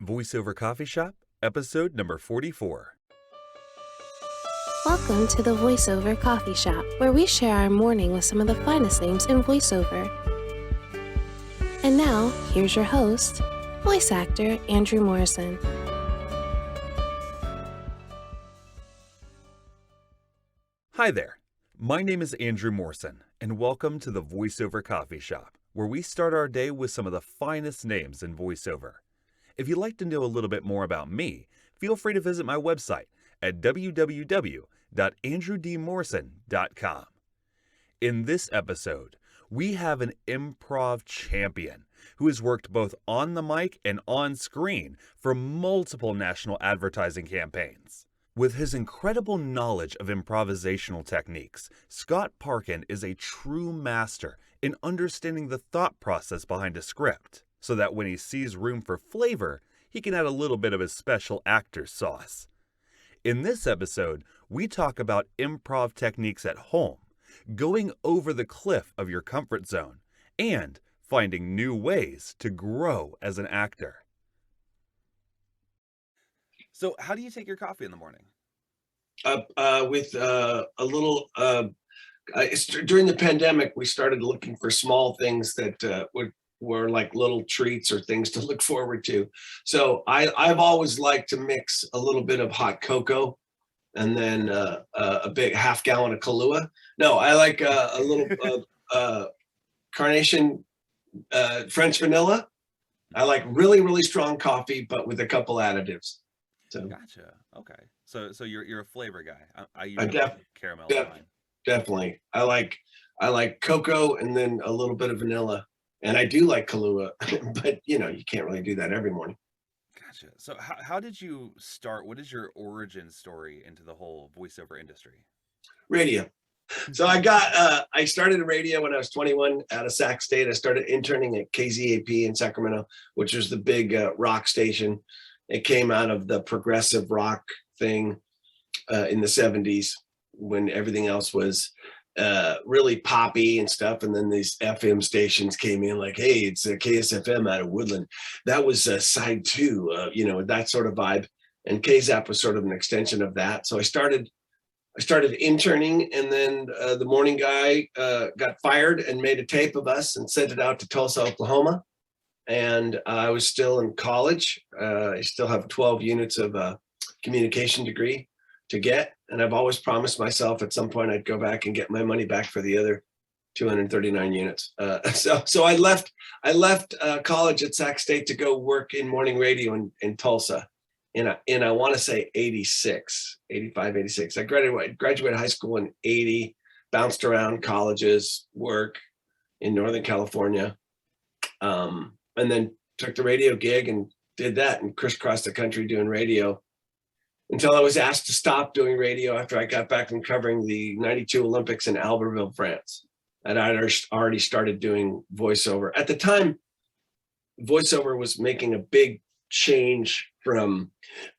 Voiceover Coffee Shop, episode number 44. Welcome to the Voiceover Coffee Shop, where we share our morning with some of the finest names in voiceover. And now, here's your host, voice actor Andrew Morrison. Hi there, my name is Andrew Morrison, and welcome to the Voiceover Coffee Shop, where we start our day with some of the finest names in voiceover. If you'd like to know a little bit more about me, feel free to visit my website at www.andrewdmorrison.com. In this episode, we have an improv champion who has worked both on the mic and on screen for multiple national advertising campaigns. With his incredible knowledge of improvisational techniques, Scott Parkin is a true master in understanding the thought process behind a script, so that when he sees room for flavor, he can add a little bit of his special actor's sauce. In this episode, we talk about improv techniques at home, going over the cliff of your comfort zone, and finding new ways to grow as an actor. So, how do you take your coffee in the morning? With a little. During the pandemic, we started looking for small things that were like little treats or things to look forward to. So I've always liked to mix a little bit of hot cocoa and then a big half gallon of Kahlua. No, I like a little carnation French vanilla. I like really, really strong coffee, but with a couple additives. So Gotcha. Okay. So you're a flavor guy. I I usually def- like caramel def- in mine. definitely. I like cocoa and then a little bit of vanilla. And I do like Kahlua, but you can't really do that every morning. Gotcha. So how did you start? What is your origin story into the whole voiceover industry? Radio. So I started in radio when I was 21 out of Sac State. I started interning at KZAP in Sacramento, which was the big rock station. It came out of the progressive rock thing in the 70s when everything else was really poppy and stuff. And then these FM stations came in like, hey, it's a KSFM out of Woodland. That was side two, that sort of vibe. And KZAP was sort of an extension of that. So I started interning, and then the morning guy got fired and made a tape of us and sent it out to Tulsa, Oklahoma. And I was still in college. I still have 12 units of communication degree to get. And I've always promised myself at some point I'd go back and get my money back for the other 239 units. So I left college at Sac State to go work in morning radio in Tulsa. In I want to say 86. I graduated high school in 80, bounced around colleges, work in Northern California, and then took the radio gig and did that and crisscrossed the country doing radio until I was asked to stop doing radio after I got back from covering the 92 Olympics in Albertville, France. And I'd already started doing voiceover. At the time, voiceover was making a big change from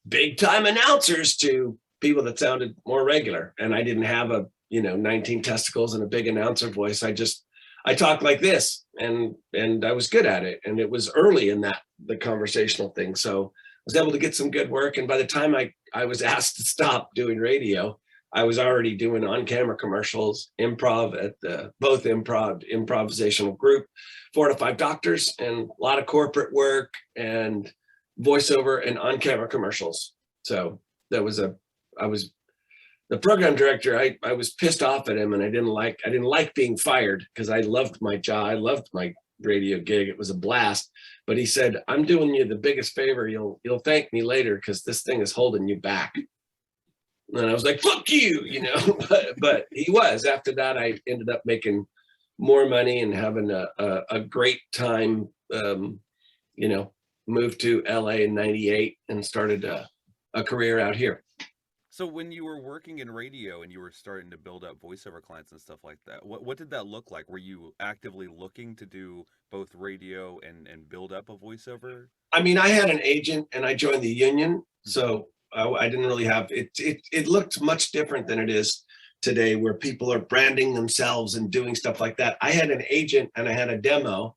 big time announcers to people that sounded more regular. And I didn't have 19 testicles and a big announcer voice. I talked like this and I was good at it. And it was early in the conversational thing. So I was able to get some good work. And by the time I was asked to stop doing radio, I was already doing on-camera commercials, improv at both improvisational group, 4 to 5 doctors, and a lot of corporate work and voiceover and on-camera commercials. So I was the program director. I was pissed off at him, and I didn't like being fired because I loved my job. I loved my radio gig. It was a blast. But he said, I'm doing you the biggest favor. You'll thank me later because this thing is holding you back. And I was like, fuck you, but he was. After that, I ended up making more money and having a great time, moved to LA in 98 and started a career out here. So when you were working in radio and you were starting to build up voiceover clients and stuff like that, what did that look like? Were you actively looking to do both radio and build up a voiceover? I mean, I had an agent and I joined the union. So I didn't really have it. It looked much different than it is today, where people are branding themselves and doing stuff like that. I had an agent and I had a demo,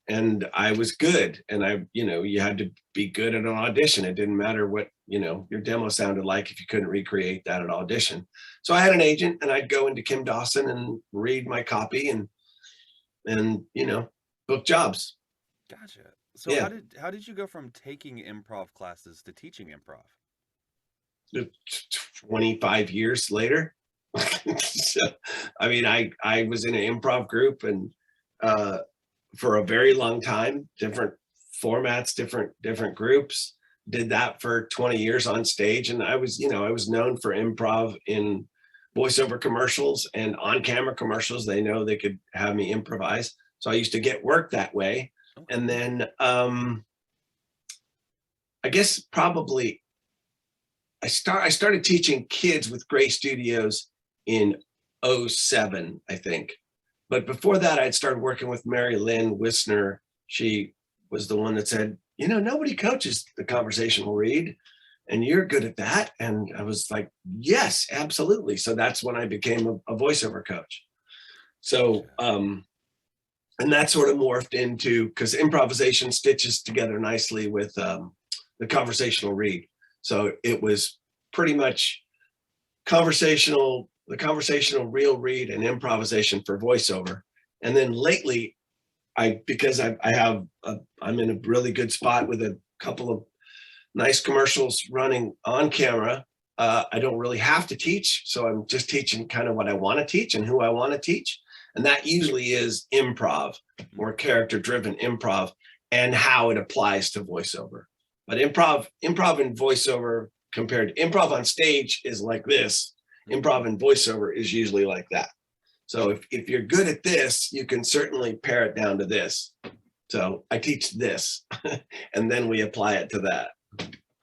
and I was good. And you had to be good at an audition. It didn't matter what, your demo sounded like if you couldn't recreate that at audition. So I had an agent, and I'd go into Kim Dawson and read my copy and book jobs. Gotcha. So Yeah. how did you go from taking improv classes to teaching improv? 25 years later. So, I was in an improv group and for a very long time, different formats, different groups, did that for 20 years on stage. And I was known for improv in voiceover commercials and on-camera commercials. They know they could have me improvise. So I used to get work that way. Okay. And then I guess probably I started teaching kids with Gray Studios in 2007, I think. But before that, I'd started working with Mary Lynn Wisner. She was the one that said, nobody coaches the conversational read, and you're good at that. And I was like, yes, absolutely. So that's when I became a voiceover coach. So, and that sort of morphed into, because improvisation stitches together nicely with the conversational read. So it was pretty much the conversational real read and improvisation for voiceover. And then lately, I'm in a really good spot with a couple of nice commercials running on camera. I don't really have to teach, so I'm just teaching kind of what I want to teach and who I want to teach. And that usually is improv, more character-driven improv, and how it applies to voiceover. But improv and voiceover compared to improv on stage is like this. Improv and voiceover is usually like that. So if you're good at this, you can certainly pare it down to this. So I teach this, and then we apply it to that.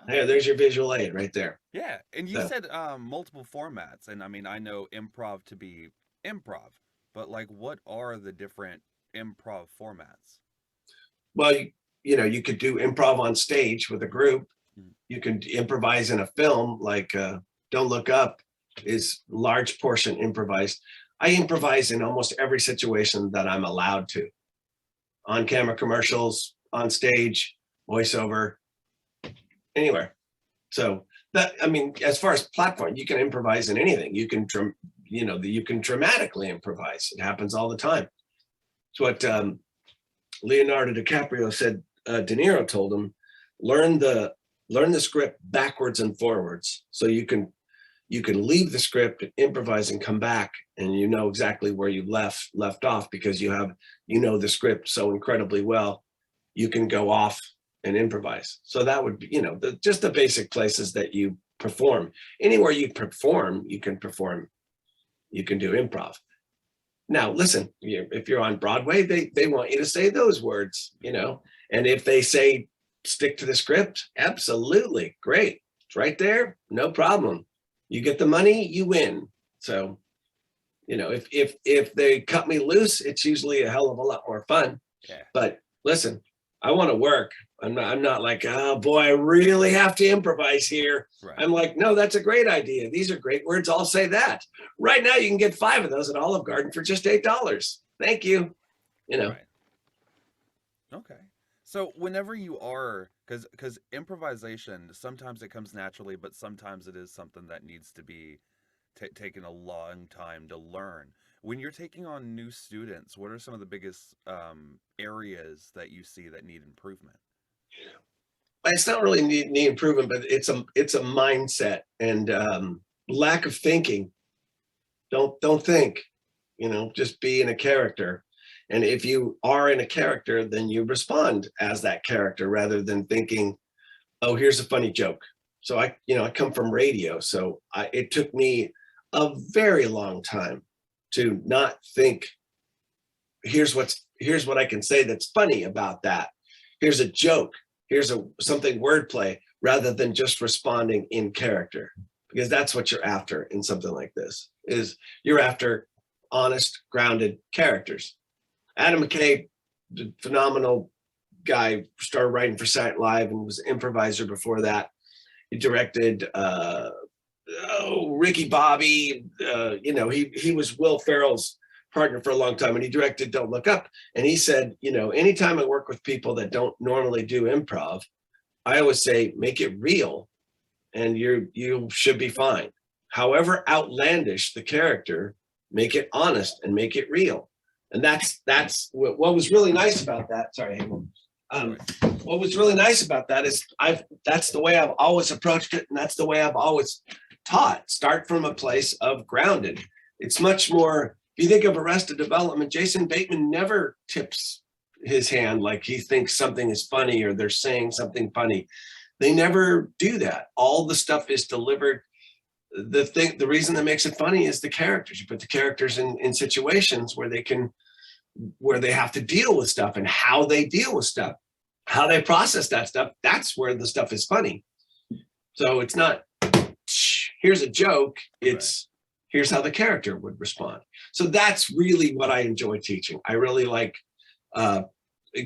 There's your visual aid right there. Yeah, and you said multiple formats, and I know improv to be improv, but what are the different improv formats? Well, you could do improv on stage with a group. You can improvise in a film, like Don't Look Up is large portion improvised. I improvise in almost every situation that I'm allowed to. On camera commercials, on stage, voiceover, anywhere. So that, as far as platform, you can improvise in anything. You can dramatically improvise. It happens all the time. It's what Leonardo DiCaprio said. De Niro told him, learn the script backwards and forwards, so you can leave the script, improvise, and come back, and you know exactly where you left off, because you know the script so incredibly well. You can go off and improvise. So that would be, just the basic places that you perform. Anywhere you perform, you can do improv. Now, listen, if you're on Broadway, they want you to say those words, and if they say stick to the script, absolutely, great. It's right there, no problem. You get the money, you win. So, if they cut me loose, it's usually a hell of a lot more fun. Yeah. But listen, I want to work. I'm not like, oh boy, I really have to improvise here. Right. I'm like, no, that's a great idea. These are great words. I'll say that. Right now, you can get 5 of those at Olive Garden for just $8. Thank you. Right. Okay. So whenever you are, because improvisation, sometimes it comes naturally, but sometimes it is something that needs to be taken a long time to learn. When you're taking on new students, what are some of the biggest areas that you see that need improvement? It's not really need improvement, but it's a mindset and lack of thinking. Don't think, just be in a character. And if you are in a character, then you respond as that character rather than thinking, oh, here's a funny joke. So I come from radio. So it took me a very long time to not think, here's what I can say that's funny about that. Here's a joke. Here's something wordplay, rather than just responding in character, because that's what you're after in something like this. Is you're after honest, grounded characters. Adam McKay, the phenomenal guy, started writing for Saturday Night Live and was an improviser before that. He directed Ricky Bobby. He was Will Ferrell's partner for a long time, and he directed Don't Look Up. And he said, anytime I work with people that don't normally do improv, I always say, make it real and you should be fine. However outlandish the character, make it honest and make it real. And that's what was really nice about that. Sorry, hang on. What was really nice about that is that's the way I've always approached it, and that's the way I've always taught. Start from a place of grounded. It's much more, if you think of Arrested Development, Jason Bateman never tips his hand like he thinks something is funny or they're saying something funny. They never do that. All the stuff is delivered. The reason that makes it funny is the characters. You put the characters in situations where they have to deal with stuff, and how they deal with stuff, how they process that stuff. That's where the stuff is funny. So it's not, here's a joke. It's, here's how the character would respond. So that's really what I enjoy teaching. I really like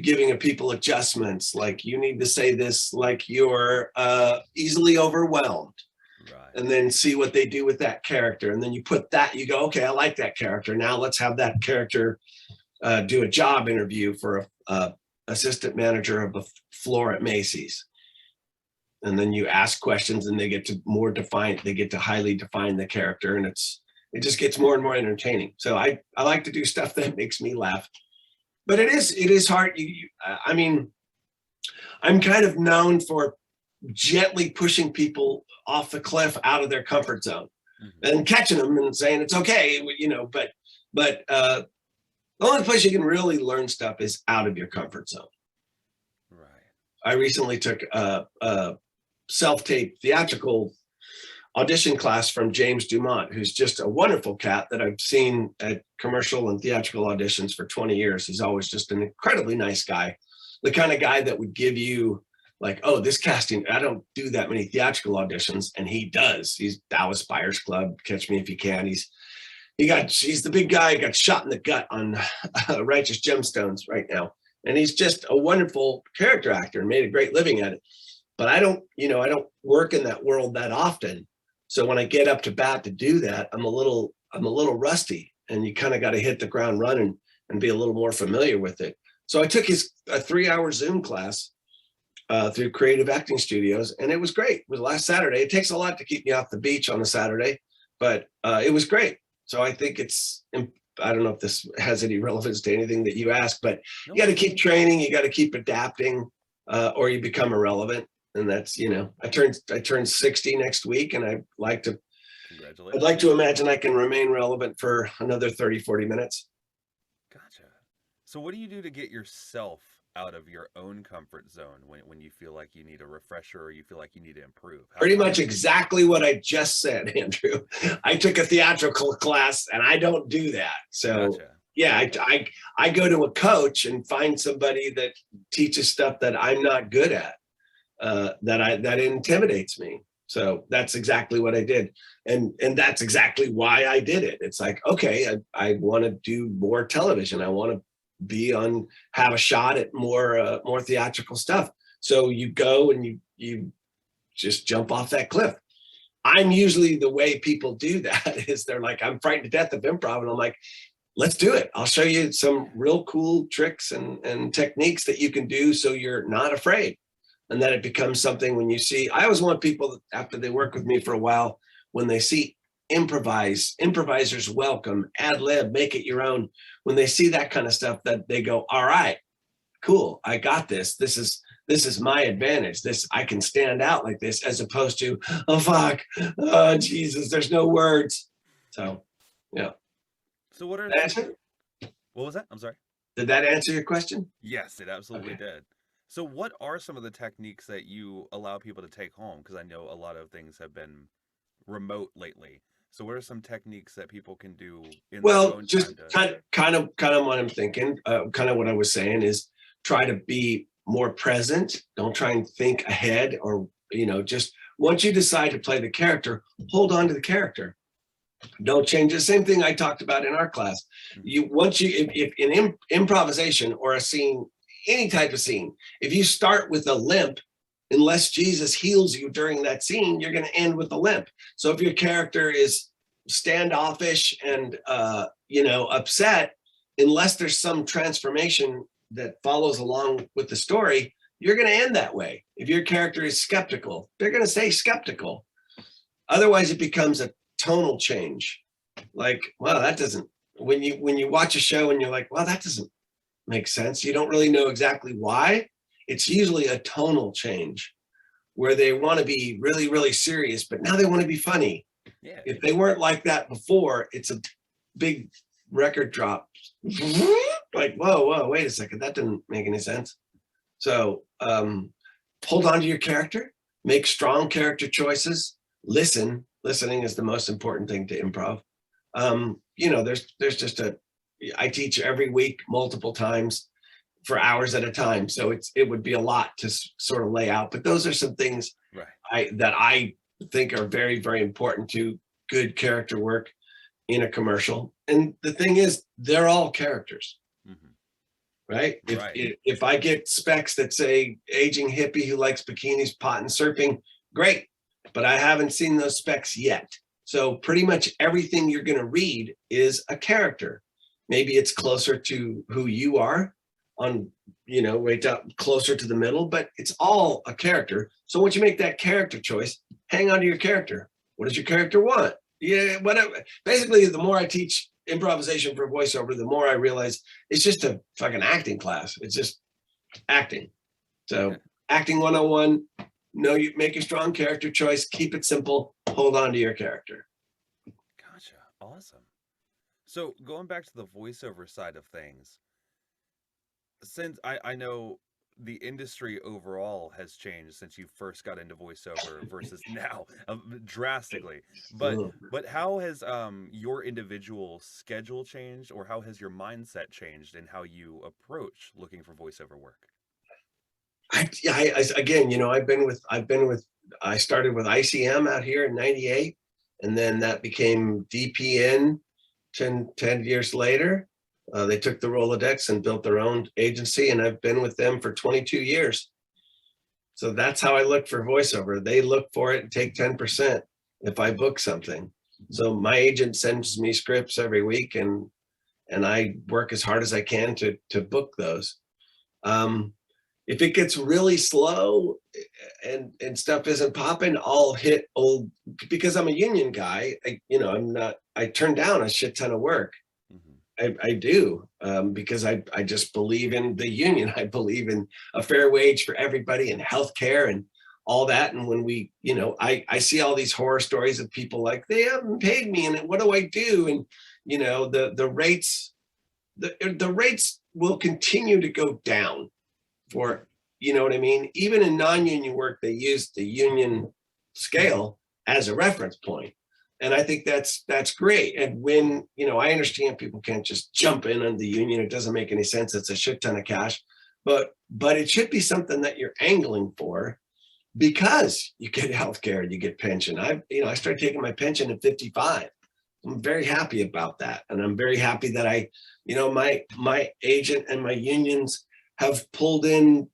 giving people adjustments, like you need to say this like you're easily overwhelmed. Right. And then see what they do with that character. And then you put that, you go, okay, I like that character. Now let's have that character do a job interview for a assistant manager of the floor at Macy's. And then you ask questions and they get to highly define the character, and it just gets more and more entertaining. So I like to do stuff that makes me laugh. But it is hard. I mean, I'm kind of known for gently pushing people off the cliff out of their comfort zone, and catching them and saying it's okay, but the only place you can really learn stuff is out of your comfort zone. Right. I recently took a self-tape theatrical audition class from James Dumont, who's just a wonderful cat that I've seen at commercial and theatrical auditions for 20 years. He's always just an incredibly nice guy, the kind of guy that would give you like, oh, this casting, I don't do that many theatrical auditions, and he does. He's Dallas Buyers Club, Catch Me If You Can. He's the big guy, got shot in the gut on Righteous Gemstones right now. And he's just a wonderful character actor and made a great living at it. But I don't work in that world that often. So when I get up to bat to do that, I'm a little rusty, and you kind of got to hit the ground running and be a little more familiar with it. So I took a 3-hour Zoom class through Creative Acting Studios, and it was great. It was last Saturday. It takes a lot to keep me off the beach on a Saturday, but it was great. So I think I don't know if this has any relevance to anything that you asked, but you got to keep training, you got to keep adapting, or you become irrelevant. And that's, I turned 60 next week, and I'd like to imagine I can remain relevant for another 30, 40 minutes. Gotcha. So what do you do to get yourself out of your own comfort zone when you feel like you need a refresher or you feel like you need to improve? Pretty much exactly what I just said, Andrew. I took a theatrical class, and I don't do that. So gotcha. Yeah, I go to a coach and find somebody that teaches stuff that I'm not good at. That intimidates me. So that's exactly what I did. And that's exactly why I did it. It's like, okay, I want to do more television. I want to have a shot at more theatrical stuff. So you go and you just jump off that cliff. I'm usually the way people do that is they're like, I'm frightened to death of improv. And I'm like, let's do it. I'll show you some real cool tricks and techniques that you can do so you're not afraid. And that it becomes something when you see, I always want people, after they work with me for a while, when they see improvisers welcome, ad lib, make it your own. When they see that kind of stuff, that they go, all right, cool, I got this. This is my advantage. I can stand out like this, as opposed to, oh, fuck, oh, Jesus, there's no words. So, yeah. So what was that? I'm sorry. Did that answer your question? Yes, it absolutely did. So what are some of the techniques that you allow people to take home? Because I know a lot of things have been remote lately. So what are some techniques that people can do in their own just time kind of what I'm thinking, kind of what I was saying is try to be more present. Don't try and think ahead, or, just once you decide to play the character, hold on to the character. Don't change the same thing I talked about in our class. If in improvisation or a scene, any type of scene, if you start with a limp, unless Jesus heals you during that scene, you're going to end with a limp. So if your character is standoffish and upset, unless there's some transformation that follows along with the story, you're going to end that way. If your character is skeptical, they're going to stay skeptical. Otherwise, it becomes a tonal change. Like, well, that doesn't, when you watch a show and you're like, well, that doesn't make sense. You don't really know exactly why. It's usually a tonal change where they want to be really, really serious, but now they want to be funny. Yeah. If they weren't like that before, it's a big record drop. Like, whoa, wait a second. That didn't make any sense. So hold on to your character, make strong character choices, listen. Listening is the most important thing to improv. There's just I teach every week, multiple times for hours at a time. So it would be a lot to sort of lay out, but those are some things that I think are very, very important to good character work in a commercial. And the thing is, they're all characters, right? If I get specs that say aging hippie who likes bikinis, pot, and surfing, great, but I haven't seen those specs yet. So pretty much everything you're going to read is a character. Maybe it's closer to who you are on, right up closer to the middle, but it's all a character. So once you make that character choice, hang on to your character. What does your character want? Yeah, whatever. Basically, the more I teach improvisation for voiceover, the more I realize it's just a fucking acting class. It's just acting. So acting 101, you make a strong character choice, keep it simple, hold on to your character. Gotcha. Awesome. So going back to the voiceover side of things, since I know the industry overall has changed since you first got into voiceover versus now drastically, but how has your individual schedule changed, or how has your mindset changed in how you approach looking for voiceover work? I started with ICM out here in 98, and then that became DPN 10 years later. They took the Rolodex and built their own agency, and I've been with them for 22 years. So that's how I look for voiceover. They look for it and take 10% if I book something. So my agent sends me scripts every week, and I work as hard as I can to book those. If it gets really slow and stuff isn't popping, I'll hit old, because I'm a union guy. I turn down a shit ton of work. I do, because I just believe in the union. I believe in a fair wage for everybody and healthcare and all that. And when I see all these horror stories of people like, they haven't paid me, and what do I do? And the rates will continue to go down for, what I mean? Even in non-union work, they use the union scale as a reference point. And I think that's great. And when, I understand people can't just jump in on the union. It doesn't make any sense. It's a shit ton of cash, but it should be something that you're angling for, because you get healthcare, you get pension. I started taking my pension at 55. I'm very happy about that. And I'm very happy that my agent and my unions have pulled in,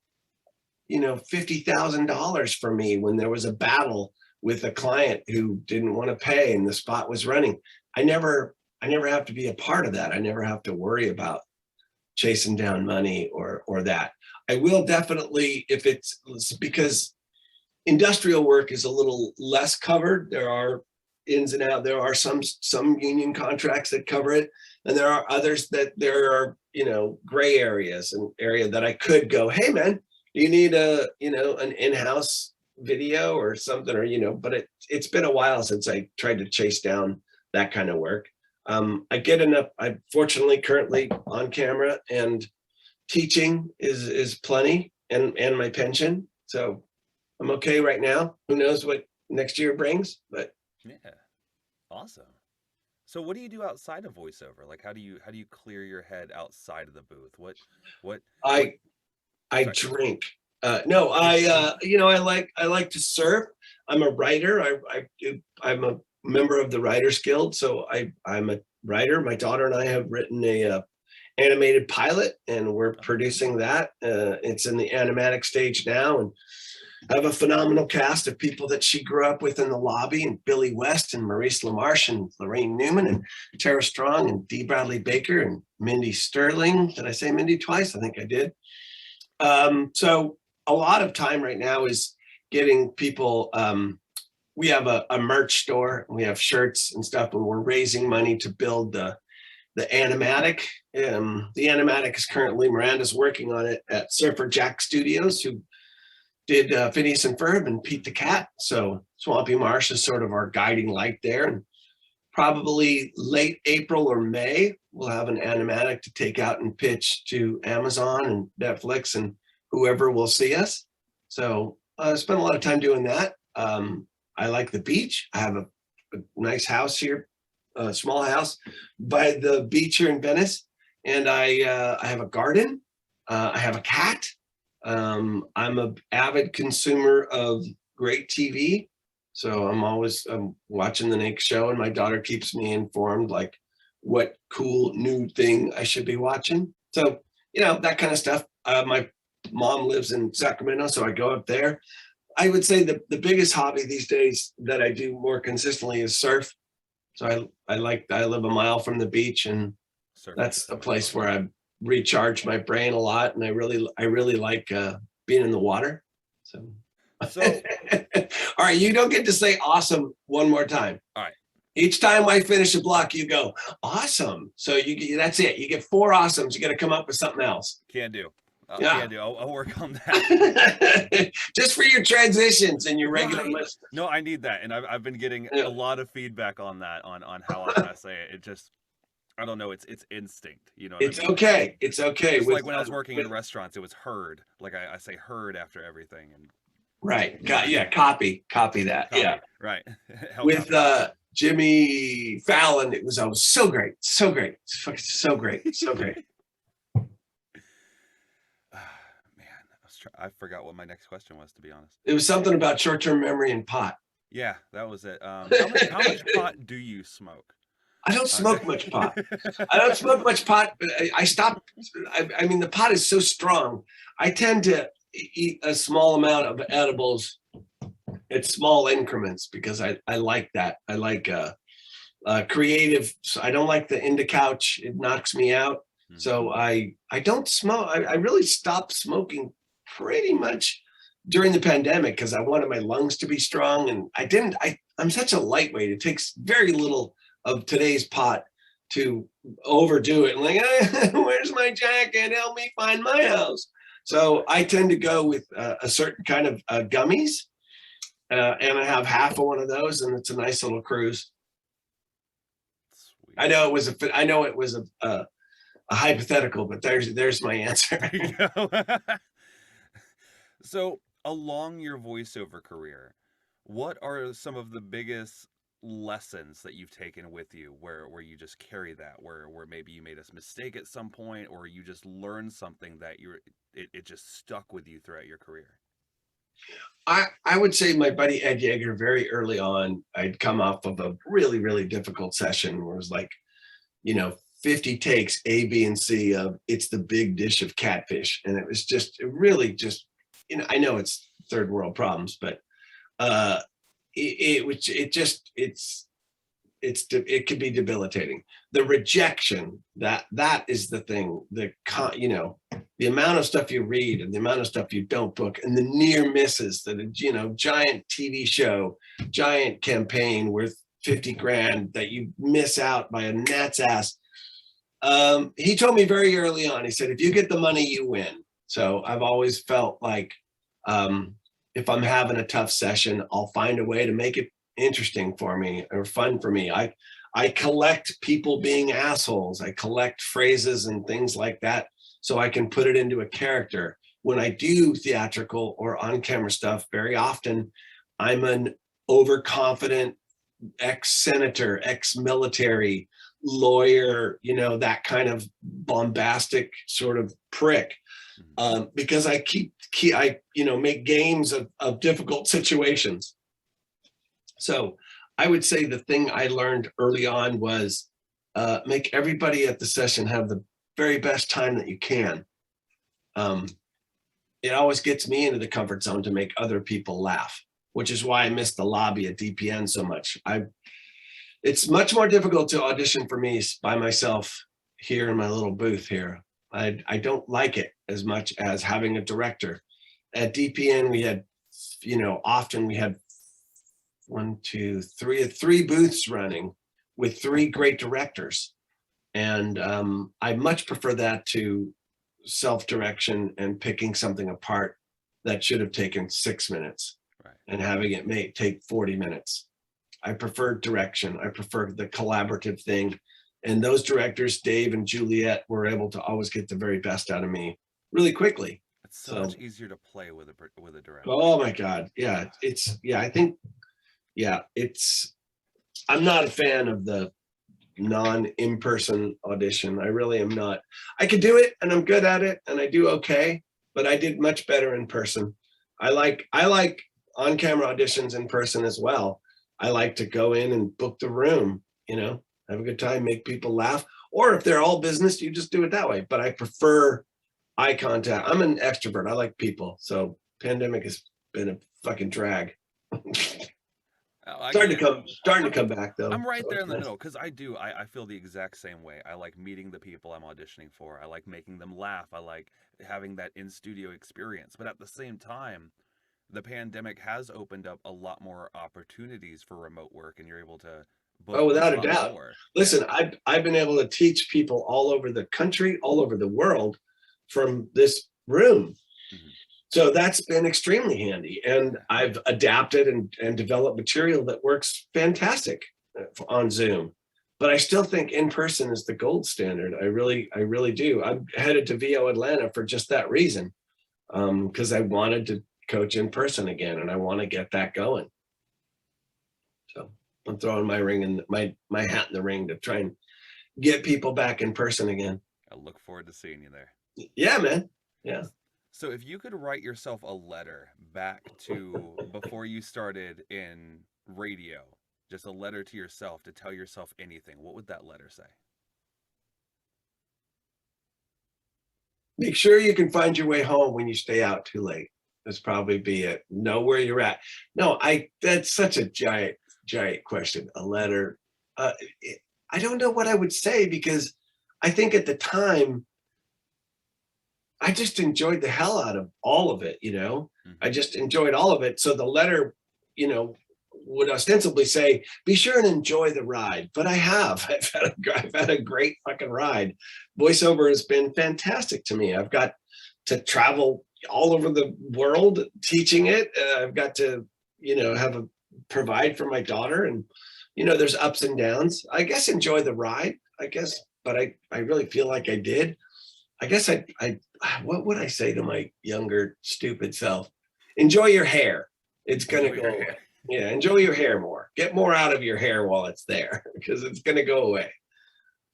$50,000 for me when there was a battle with a client who didn't want to pay and the spot was running. I never have to be a part of that. I never have to worry about chasing down money or that. I will definitely, if it's because industrial work is a little less covered. There are ins and outs. There are some union contracts that cover it, and there are others that there are, gray areas, an area that I could go, hey man, do you need an in-house video or something, or but it's been a while since I tried to chase down that kind of work. I get enough. I'm fortunately currently on camera, and teaching is plenty, and my pension, so I'm okay right now. Who knows what next year brings, but yeah. Awesome. So what do you do outside of voiceover? Like how do you clear your head outside of the booth? What I drink. No, I like to surf. I'm a writer. I'm a member of the Writers Guild, so I'm a writer. My daughter and I have written a animated pilot, and we're producing that. It's in the animatic stage now, and I have a phenomenal cast of people that she grew up with in the lobby, and Billy West and Maurice LaMarche and Lorraine Newman and Tara Strong and Dee Bradley Baker and Mindy Sterling. Did I say Mindy twice? I think I did. So a lot of time right now is getting people, we have a merch store, we have shirts and stuff, and we're raising money to build the animatic. The animatic is currently, Miranda's working on it at Surfer Jack Studios, who did Phineas and Ferb and Pete the Cat. So Swampy Marsh is sort of our guiding light there. And probably late April or May, we'll have an animatic to take out and pitch to Amazon and Netflix and whoever will see us. So I spent a lot of time doing that. I like the beach. I have a nice house here, a small house by the beach here in Venice. And I have a garden. I have a cat. I'm an avid consumer of great TV. So I'm always watching the next show, and my daughter keeps me informed, like what cool new thing I should be watching. So, that kind of stuff. My mom lives in Sacramento, so I go up there. I would say the biggest hobby these days that I do more consistently is surf. So I live a mile from the beach, and that's a place where I recharge my brain a lot, and I really like being in the water. So all right, you don't get to say awesome one more time. All right. Each time I finish a block, you go awesome. So that's it. You get 4 awesomes. You got to come up with something else. Can do. Yeah. Can do. I'll work on that. Just for your transitions and your regular list. No, I need that, and I've been getting a lot of feedback on that, on how I say it. It just, I don't know. It's instinct. It's okay. It's okay. It's like when I was working in restaurants, it was heard. Like I say heard after everything. And right. Copy that. Yeah. Right. With Jimmy Fallon, it was so great. So great. So great. So great. I forgot what my next question was, to be honest. It was something about short-term memory and pot. Yeah, that was it. How much pot do you smoke? I don't smoke much pot. I don't smoke much pot, but I stopped. I mean, the pot is so strong. I tend to eat a small amount of edibles at small increments because I like that. I like creative. So I don't like the indica couch. It knocks me out. Mm-hmm. So I don't smoke. I really stopped smoking pretty much during the pandemic because I wanted my lungs to be strong, and I'm such a lightweight. It takes very little of today's pot to overdo it. And like, where's my jacket? Help me find my house. So I tend to go with a certain kind of gummies, and I have half of one of those, and it's a nice little cruise. Sweet. I know it was a hypothetical, but there's my answer. There you go. So along your voiceover career, what are some of the biggest lessons that you've taken with you where you just carry that, where maybe you made a mistake at some point, or you just learned something that it just stuck with you throughout your career? I would say my buddy Ed Yeager, very early on, I'd come off of a really, really difficult session where it was like, 50 takes A, B, and C of It's the Big Dish of Catfish. And it was really just, I know it's third world problems, but it could be debilitating. The rejection, that is the thing, the amount of stuff you read and the amount of stuff you don't book, and the near misses that giant TV show, giant campaign worth 50 grand that you miss out by a gnat's ass. He told me very early on, he said, if you get the money, you win. So I've always felt like if I'm having a tough session, I'll find a way to make it interesting for me or fun for me. I collect people being assholes. I collect phrases and things like that so I can put it into a character. When I do theatrical or on-camera stuff, very often I'm an overconfident ex-senator, ex-military lawyer, that kind of bombastic sort of prick, because I make games of difficult situations. So I would say the thing I learned early on was make everybody at the session have the very best time that you can. it always gets me into the comfort zone to make other people laugh, which is why I miss the lobby at DPN so much. It's much more difficult to audition for me by myself here in my little booth here. I don't like it as much as having a director. At DPN, we had, often we had three booths running with three great directors. And I much prefer that to self-direction and picking something apart that should have taken 6 minutes, right, and having it take 40 minutes. I prefer direction. I prefer the collaborative thing. And those directors, Dave and Juliet, were able to always get the very best out of me really quickly. It's so much easier to play with a director. Oh my God. Yeah. I'm not a fan of the in-person audition. I really am not. I could do it and I'm good at it and I do okay, but I did much better in person. I like on-camera auditions in person as well. I like to go in and book the room, have a good time, make people laugh. Or if they're all business, you just do it that way. But I prefer eye contact. I'm an extrovert. I like people. So pandemic has been a fucking drag. Starting to come back though. I'm right there in the middle because I feel the exact same way. I like meeting the people I'm auditioning for. I like making them laugh. I like having that in-studio experience. But at the same time, the pandemic has opened up a lot more opportunities for remote work, and you're able to book without a doubt more. Listen, I've been able to teach people all over the country, all over the world from this room. Mm-hmm. So that's been extremely handy, and I've adapted and developed material that works fantastic on Zoom. But I still think in person is the gold standard. I really do. I'm headed to VO Atlanta for just that reason, because I wanted to coach in person again, and I want to get that going. So I'm throwing my ring in my hat in the ring to try and get people back in person again. I look forward to seeing you there. Yeah, man. Yeah. So if you could write yourself a letter back to before you started in radio, just a letter to yourself to tell yourself anything, what would that letter say? Make sure you can find your way home when you stay out too late. That's probably be it. Know where you're at. No, that's such a giant question. A letter. I don't know what I would say, because I think at the time, I just enjoyed the hell out of all of it, Mm-hmm. I just enjoyed all of it. So the letter, would ostensibly say, be sure and enjoy the ride. But I've had a great fucking ride. Voiceover has been fantastic to me. I've got to travel all over the world teaching it. I've got to, provide for my daughter, and, there's ups and downs. I guess enjoy the ride, but I really feel like I did. I guess what would I say to my younger, stupid self? Enjoy your hair. It's going to go away. Yeah, enjoy your hair more. Get more out of your hair while it's there, because it's going to go away.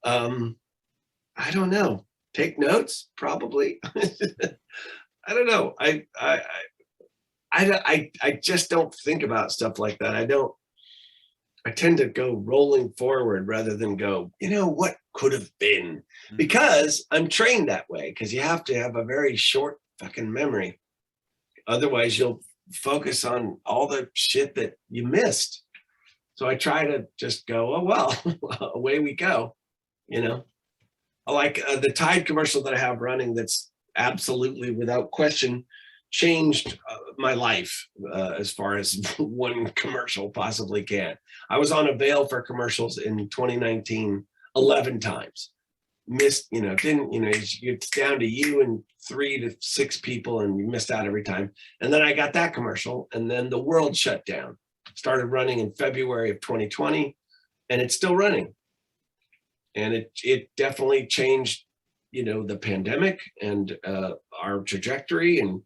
I don't know. Take notes, probably. I don't know. I just don't think about stuff like that. I tend to go rolling forward rather than go, what could have been, because I'm trained that way, because you have to have a very short fucking memory. Otherwise you'll focus on all the shit that you missed. So I try to just go, oh, well, away we go. I like the Tide commercial that I have running. That's absolutely without question changed my life as far as one commercial possibly can. I was on a Vail for commercials in 2019 11 times. Missed, it's down to you and 3 to 6 people, and you missed out every time. And then I got that commercial, and then the world shut down. Started running in February of 2020, and it's still running. And it definitely changed, the pandemic and our trajectory and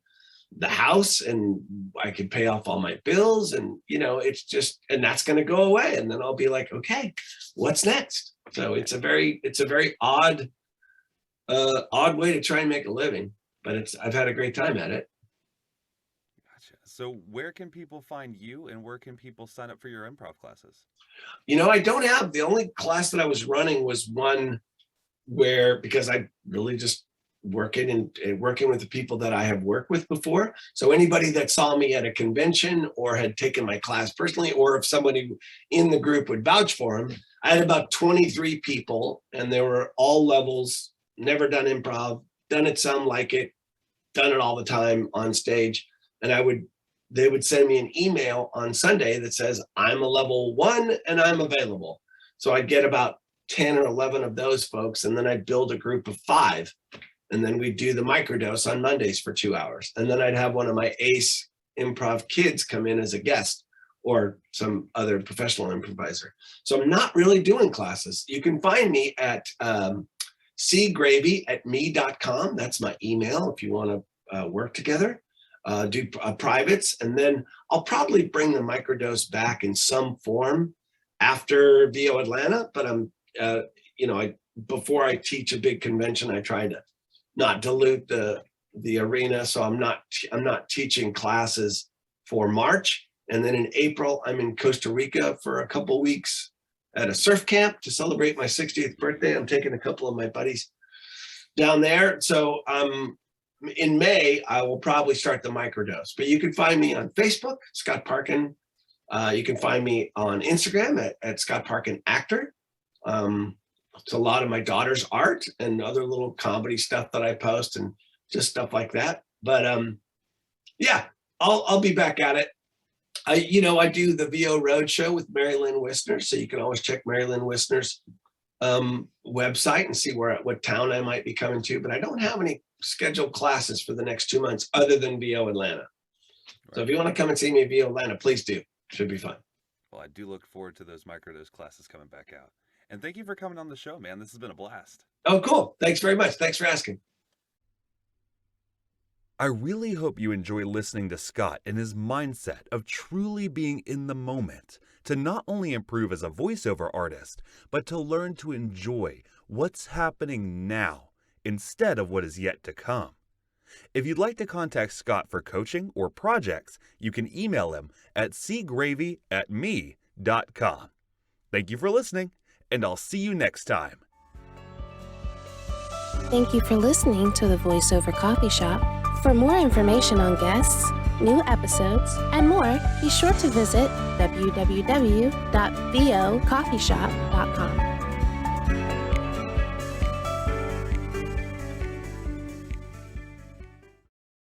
the house, and I could pay off all my bills, and it's just, and that's going to go away, and then I'll be like, okay, what's next? So it's a very odd way to try and make a living, but I've had a great time at it. Gotcha. So where can people find you, and where can people sign up for your improv classes? I don't have, the only class that I was running was one where, because I really just working with the people that I have worked with before. So anybody that saw me at a convention or had taken my class personally, or if somebody in the group would vouch for them, I had about 23 people, and they were all levels, never done improv, done it some, like it, done it all the time on stage. And they would send me an email on Sunday that says, I'm a level 1 and I'm available. So I'd get about 10 or 11 of those folks, and then I'd build a group of 5. And then we'd do the microdose on Mondays for 2 hours. And then I'd have one of my ace improv kids come in as a guest, or some other professional improviser. So I'm not really doing classes. You can find me at cgravy@me.com. That's my email if you want to work together, do privates. And then I'll probably bring the microdose back in some form after VO Atlanta. But before I teach a big convention, I try to not dilute the arena. So I'm not teaching classes for March. And then in April, I'm in Costa Rica for a couple weeks at a surf camp to celebrate my 60th birthday. I'm taking a couple of my buddies down there. So in May, I will probably start the microdose. But you can find me on Facebook, Scott Parkin. You can find me on Instagram at Scott Parkin Actor. It's a lot of my daughter's art and other little comedy stuff that I post, and just stuff like that. But yeah, I'll be back at it. I do the VO Roadshow with Mary Lynn Wisner, so you can always check Mary Lynn Wisner's website and see what town I might be coming to. But I don't have any scheduled classes for the next 2 months other than VO Atlanta. Right. So if you want to come and see me at VO Atlanta, please do. Should be fun. Well, I do look forward to those microdose classes coming back out. And thank you for coming on the show, man. This has been a blast. Oh, cool. Thanks very much. Thanks for asking. I really hope you enjoy listening to Scott and his mindset of truly being in the moment to not only improve as a voiceover artist, but to learn to enjoy what's happening now instead of what is yet to come. If you'd like to contact Scott for coaching or projects, you can email him at cgravy@me.com. Thank you for listening, and I'll see you next time. Thank you for listening to the Voiceover Coffee Shop. For more information on guests, new episodes, and more, be sure to visit www.vocoffeeshop.com.